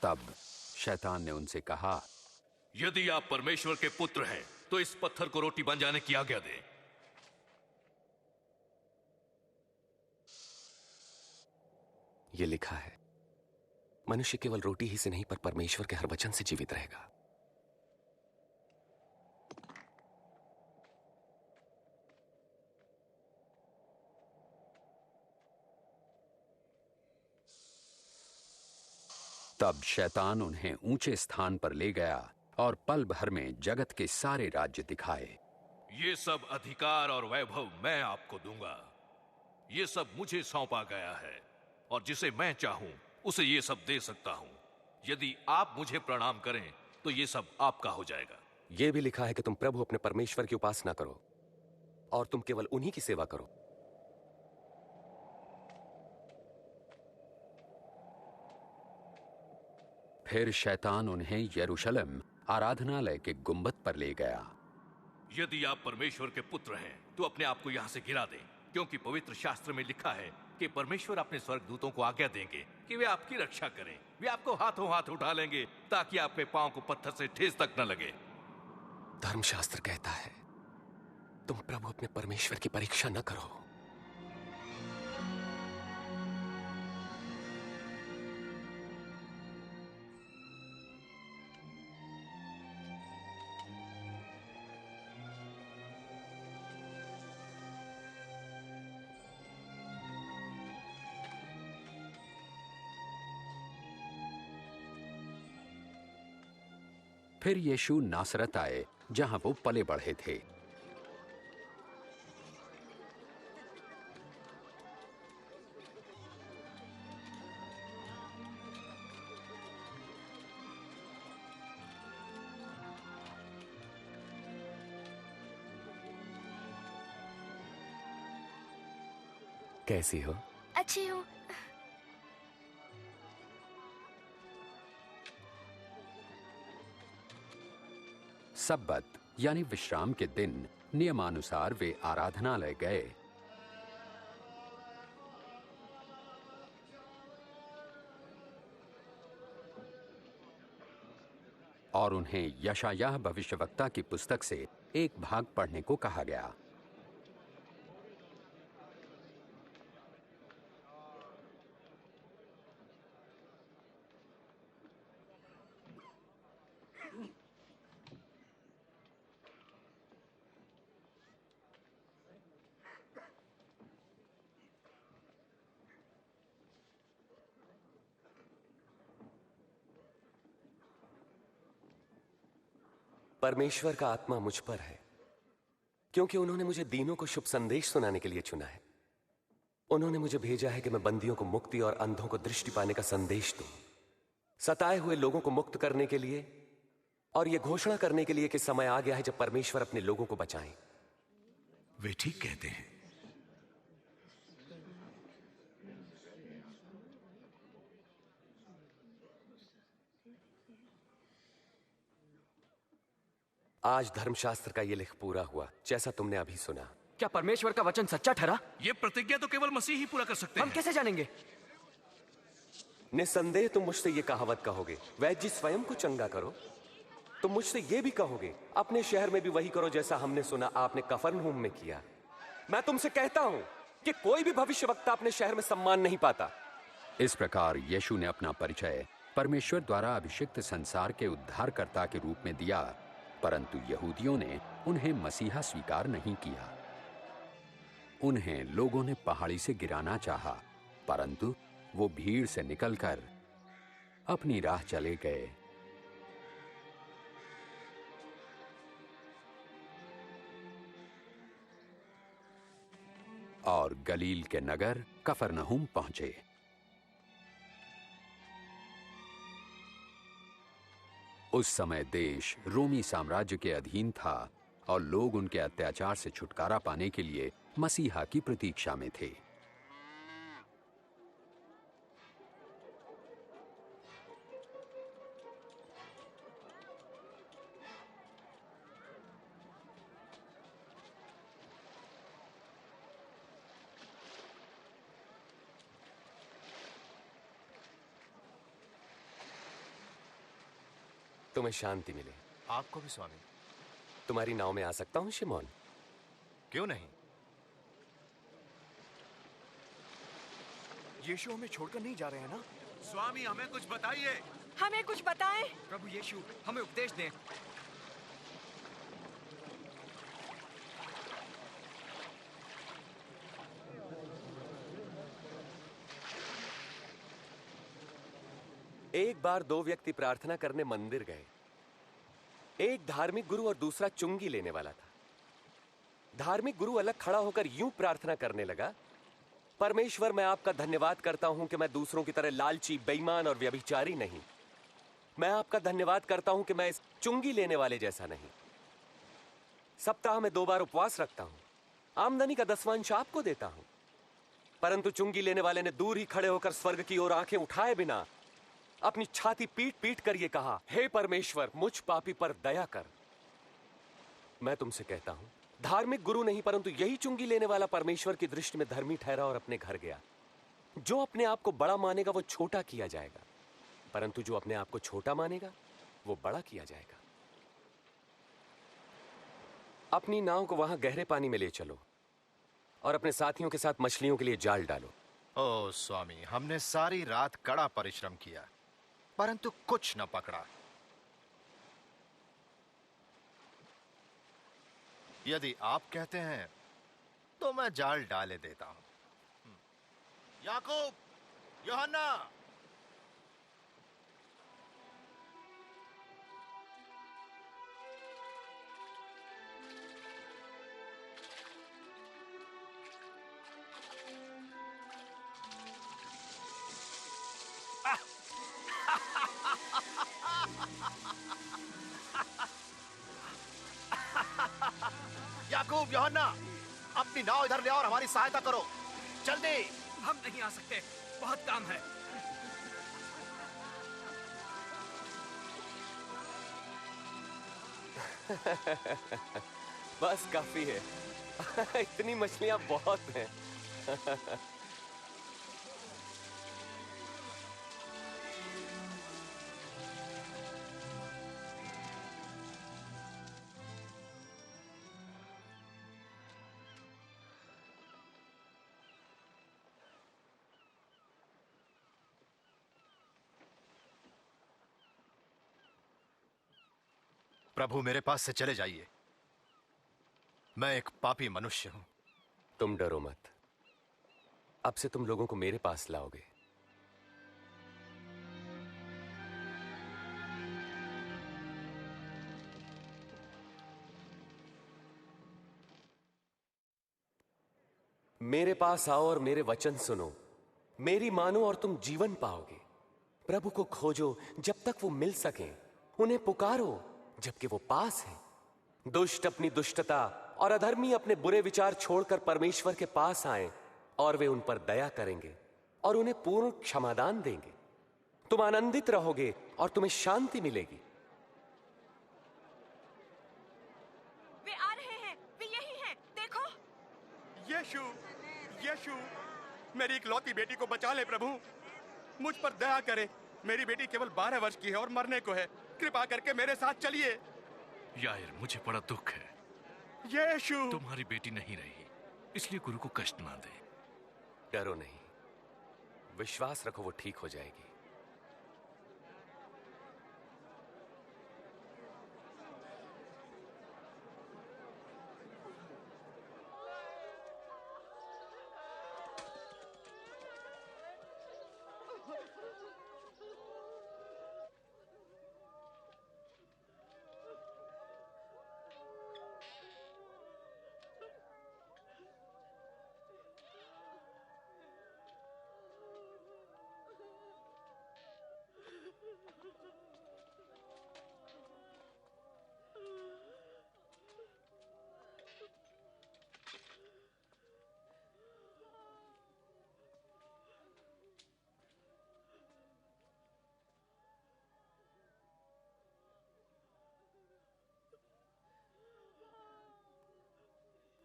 तब शैतान ने उनसे कहा, यदि आप परमेश्वर के पुत्र हैं तो इस पत्थर को रोटी बन जाने की आज्ञा दें। ये लिखा है, मनुष्य केवल रोटी ही से नहीं पर परमेश्वर के हर वचन से जीवित रहेगा। तब शैतान उन्हें ऊंचे स्थान पर ले गया और पल भर में जगत के सारे राज्य दिखाए। ये सब अधिकार और वैभव मैं आपको दूंगा। ये सब मुझे सौंपा गया है और जिसे मैं चाहूं उसे ये सब दे सकता हूं। यदि आप मुझे प्रणाम करें तो ये सब आपका हो जाएगा। यह भी लिखा है कि तुम प्रभु अपने परमेश्वर की उपासना करो और तुम केवल उन्हीं की सेवा करो। फिर शैतान उन्हें यरूशलेम आराधनालय के गुंबद पर ले गया। यदि आप परमेश्वर के पुत्र हैं तो अपने आप को यहां से गिरा दें, क्योंकि पवित्र शास्त्र में लिखा है कि परमेश्वर अपने स्वर्गदूतों को आज्ञा देंगे कि वे आपकी रक्षा करें। वे आपको हाथों हाथ उठा लेंगे ताकि आपके पांव को पत्थर से ठेस तक न लगे। धर्मशास्त्र कहता है, तुम प्रभु अपने परमेश्वर की परीक्षा न करो। फिर यीशु नासरत आए जहां वो पले बढ़े थे। कैसी हो? अच्छी हूँ। सब्बत यानी विश्राम के दिन नियमानुसार वे आराधनालय गए। और उन्हें यशायाह भविष्यवक्ता की पुस्तक से एक भाग पढ़ने को कहा गया। परमेश्वर का आत्मा मुझ पर है, क्योंकि उन्होंने मुझे दीनों को शुभ संदेश सुनाने के लिए चुना है। उन्होंने मुझे भेजा है कि मैं बंदियों को मुक्ति और अंधों को दृष्टि पाने का संदेश दूं, सताए हुए लोगों को मुक्त करने के लिए और यह घोषणा करने के लिए कि समय आ गया है जब परमेश्वर अपने लोगों को बचाएं। वे ठीक कहते हैं। आज धर्मशास्त्र का यह लिख पूरा हुआ जैसा तुमने अभी सुना। क्या परमेश्वर का वचन सच्चा ठहरा? ये प्रतिज्ञा तो केवल मसीह ही पूरा कर सकते हैं। हम कैसे जानेंगे? निसंदेह तुम मुझसे यह कहावत कहोगे, वैद्य स्वयं को चंगा करो। तुम मुझसे यह भी कहोगे, अपने शहर में भी वही करो जैसा हमने सुना आपने कफरनहूम में किया। मैं तुमसे कहता हूं कि कोई भी भविष्यवक्ता अपने शहर में सम्मान नहीं पाता। इस प्रकार यीशु ने अपना परिचय परमेश्वर द्वारा अभिषिक्त संसार के उद्धारकर्ता के रूप में दिया, परंतु यहूदियों ने उन्हें मसीहा स्वीकार नहीं किया। उन्हें लोगों ने पहाड़ी से गिराना चाहा, परंतु वो भीड़ से निकलकर अपनी राह चले गए। और गलील के नगर कफरनहूम पहुंचे। उस समय देश रोमी साम्राज्य के अधीन था और लोग उनके अत्याचार से छुटकारा पाने के लिए मसीहा की प्रतीक्षा में थे। तुम्हें शांति मिले। आपको भी स्वामी। तुम्हारी नाव में आ सकता हूं शिमोन? क्यों नहीं? यीशु हमें छोड़कर नहीं जा रहे हैं ना? स्वामी हमें कुछ बताइए। हमें कुछ बताएं। प्रभु यीशु हमें उपदेश दें। एक बार दो व्यक्ति प्रार्थना करने मंदिर गए। एक धार्मिक गुरु और दूसरा चुंगी लेने वाला था। धार्मिक गुरु अलग खड़ा होकर यूं प्रार्थना करने लगा, परमेश्वर मैं आपका धन्यवाद करता हूं कि मैं दूसरों की तरह लालची, बेईमान और व्यभिचारी नहीं। मैं आपका धन्यवाद करता हूं कि मैं इस चुंगी लेने वाले जैसा नहीं। सप्ताह में 2 बार उपवास रखता हूं, आमदनी का 10वां आपको देता हूं। परंतु चुंगी लेने वाले ने दूर ही खड़े होकर स्वर्ग की ओर आंखें उठाए बिना अपनी छाती पीट पीट कर यह कहा, हे परमेश्वर मुझ पापी पर दया कर। मैं तुमसे कहता हूं, धार्मिक गुरु नहीं परंतु यही चुंगी लेने वाला परमेश्वर की दृष्टि में धर्मी ठहरा और अपने घर गया। जो अपने आप को बड़ा मानेगा वो छोटा किया जाएगा, परंतु जो अपने आप को छोटा मानेगा वो बड़ा किया जाएगा। अपनी नाव को वहां गहरे पानी में ले चलो और अपने साथियों के साथ मछलियों के लिए जाल डालो। ओ स्वामी, हमने सारी रात कड़ा परिश्रम किया परंतु कुछ न पकड़ा। यदि आप कहते हैं तो मैं जाल डाले देता हूं। याकूब, यूहन्ना, याकूब, यूहन्ना, अपनी नाव इधर ले आओ और हमारी सहायता करो, जल्दी। हम नहीं आ सकते, बहुत काम है। बस काफी है। इतनी मछलियां बहुत हैं। प्रभु, मेरे पास से चले जाइए। मैं एक पापी मनुष्य हूं। तुम डरो मत, अब से तुम लोगों को मेरे पास लाओगे। मेरे पास आओ और मेरे वचन सुनो, मेरी मानो और तुम जीवन पाओगे। प्रभु को खोजो जब तक वो मिल सके, उन्हें पुकारो जबकि वो पास है। दुष्ट अपनी दुष्टता और अधर्मी अपने बुरे विचार छोड़कर परमेश्वर के पास आएं और वे उन पर दया करेंगे और उन्हें पूर्ण क्षमादान देंगे। तुम आनंदित रहोगे और तुम्हें शांति मिलेगी। वे आ रहे हैं, वे यही हैं, देखो। यीशु, यीशु, मेरी इकलौती बेटी को बचा ले प्रभु, मुझ पर दया करे। मेरी बेटी केवल 12 वर्ष की है और मरने को है। कृपा करके मेरे साथ चलिए। यार, मुझे बड़ा दुख है। यीशु, तुम्हारी बेटी नहीं रही, इसलिए गुरु को कष्ट ना दे। डरो नहीं, विश्वास रखो, वो ठीक हो जाएगी।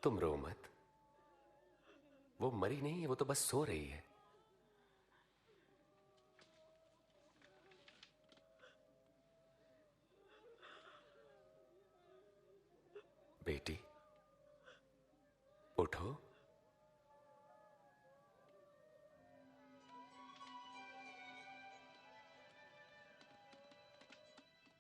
तुम रो मत, वो मरी नहीं है, वो तो बस सो रही है।